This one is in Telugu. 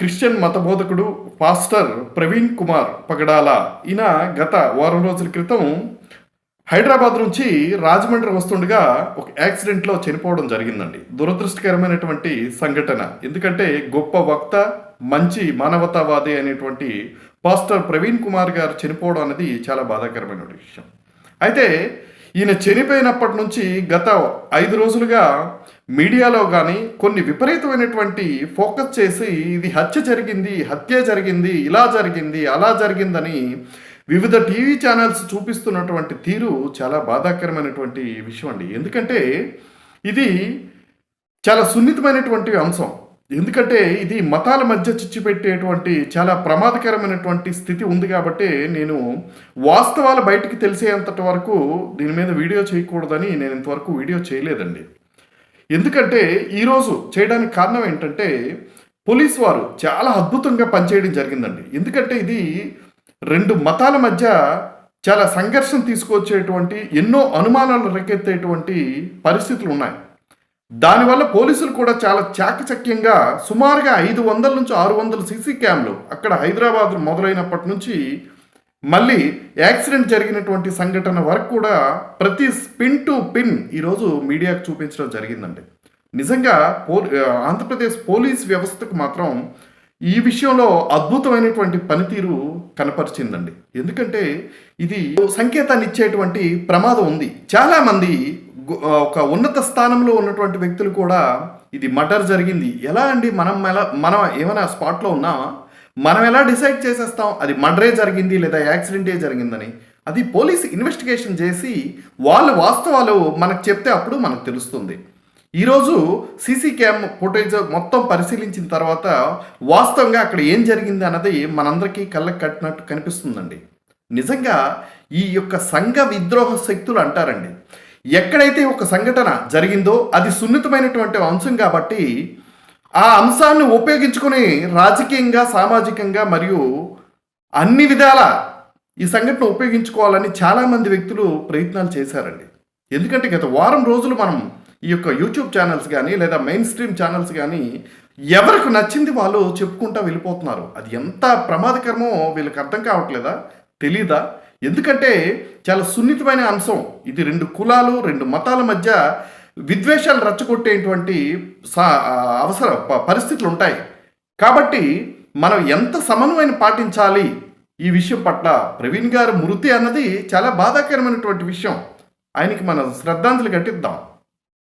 క్రిస్టియన్ మతబోధకుడు పాస్టర్ ప్రవీణ్ కుమార్ పగడాల ఈయన గత వారం రోజుల క్రితం హైదరాబాద్ నుంచి రాజమండ్రి వస్తుండగా ఒక యాక్సిడెంట్లో చనిపోవడం జరిగిందండి. దురదృష్టకరమైనటువంటి సంఘటన. ఎందుకంటే గొప్ప వక్త, మంచి మానవతావాది అనేటువంటి పాస్టర్ ప్రవీణ్ కుమార్ గారు చనిపోవడం అనేది చాలా బాధాకరమైన విషయం. అయితే ఈయన చనిపోయినప్పటి నుంచి గత 5 రోజులుగా మీడియాలో కానీ కొన్ని విపరీతమైనటువంటి ఫోకస్ చేసి ఇది హత్య జరిగింది, ఇలా జరిగింది, అలా జరిగిందని వివిధ టీవీ ఛానల్స్ చూపిస్తున్నటువంటి తీరు చాలా బాధాకరమైనటువంటి విషయం అండి. ఎందుకంటే ఇది చాలా సున్నితమైనటువంటి అంశం. ఎందుకంటే ఇది మతాల మధ్య చిచ్చు పెట్టేటువంటి చాలా ప్రమాదకరమైనటువంటి స్థితి ఉంది. కాబట్టి నేను వాస్తవాలు బయటికి తెలిసేంతటి వరకు దీని మీద వీడియో చేయకూడదని నేను ఇంతవరకు వీడియో చేయలేదండి. ఎందుకంటే ఈరోజు చేయడానికి కారణం ఏంటంటే పోలీస్ వారు చాలా అద్భుతంగా పనిచేయడం జరిగిందండి. ఎందుకంటే ఇది 2 మతాల మధ్య చాలా సంఘర్షణ తీసుకొచ్చేటువంటి, ఎన్నో అనుమానాలు రేకెత్తేటువంటి పరిస్థితులు ఉన్నాయి. దానివల్ల పోలీసులు కూడా చాలా చాకచక్యంగా సుమారుగా 500 నుంచి 600 సీసీ క్యామ్లు అక్కడ హైదరాబాద్ మొదలైనప్పటి నుంచి మళ్ళీ యాక్సిడెంట్ జరిగినటువంటి సంఘటన వరకు కూడా ప్రతి పిన్ టు పిన్ ఈరోజు మీడియాకు చూపించడం జరిగిందండి. నిజంగా ఆంధ్రప్రదేశ్ పోలీస్ వ్యవస్థకు మాత్రం ఈ విషయంలో అద్భుతమైనటువంటి పనితీరు కనపరిచిందండి. ఎందుకంటే ఇది సంకేతాన్ని ఇచ్చేటువంటి ప్రమాదం ఉంది. చాలామంది ఒక ఉన్నత స్థానంలో ఉన్నటువంటి వ్యక్తులు కూడా ఇది మర్డర్ జరిగింది ఎలా అండి, మనం ఏమైనా స్పాట్లో ఉన్నామా, మనం ఎలా డిసైడ్ చేసేస్తాం అది మర్డరే జరిగింది లేదా యాక్సిడెంటే జరిగిందని? అది పోలీస్ ఇన్వెస్టిగేషన్ చేసి వాళ్ళు వాస్తవాలు మనకు చెప్తే అప్పుడు మనకు తెలుస్తుంది. ఈరోజు సీసీ క్యామ్ ఫుటేజ్ మొత్తం పరిశీలించిన తర్వాత వాస్తవంగా అక్కడ ఏం జరిగింది అన్నది మనందరికీ కళ్ళకు కట్టినట్టు కనిపిస్తుందండి. నిజంగా ఈ యొక్క సంఘ విద్రోహ శక్తులు అంటారండి, ఎక్కడైతే ఒక సంఘటన జరిగిందో అది సున్నితమైనటువంటి అంశం కాబట్టి ఆ అంశాన్ని ఉపయోగించుకొని రాజకీయంగా, సామాజికంగా మరియు అన్ని విధాల ఈ సంఘటన ఉపయోగించుకోవాలని చాలామంది వ్యక్తులు ప్రయత్నాలు చేశారండి. ఎందుకంటే గత వారం రోజులు మనం ఈ యొక్క యూట్యూబ్ ఛానల్స్ కానీ లేదా మెయిన్ స్ట్రీమ్ ఛానల్స్ కానీ ఎవరికి నచ్చింది వాళ్ళు చెప్పుకుంటూ వెళ్ళిపోతున్నారు. అది ఎంత ప్రమాదకరమో వీళ్ళకి అర్థం కావట్లేదా, తెలీదా? ఎందుకంటే చాలా సున్నితమైన అంశం ఇది. 2 కులాలు, 2 మతాల మధ్య విద్వేషాలు రచ్చగొట్టేటువంటి పరిస్థితులు ఉంటాయి. కాబట్టి మనం ఎంత సమన్వయం పాటించాలి ఈ విషయం పట్ల. ప్రవీణ్ గారు మృతి అన్నది చాలా బాధాకరమైనటువంటి విషయం. ఆయనకి మనం శ్రద్ధాంజలి ఘటిద్దాం.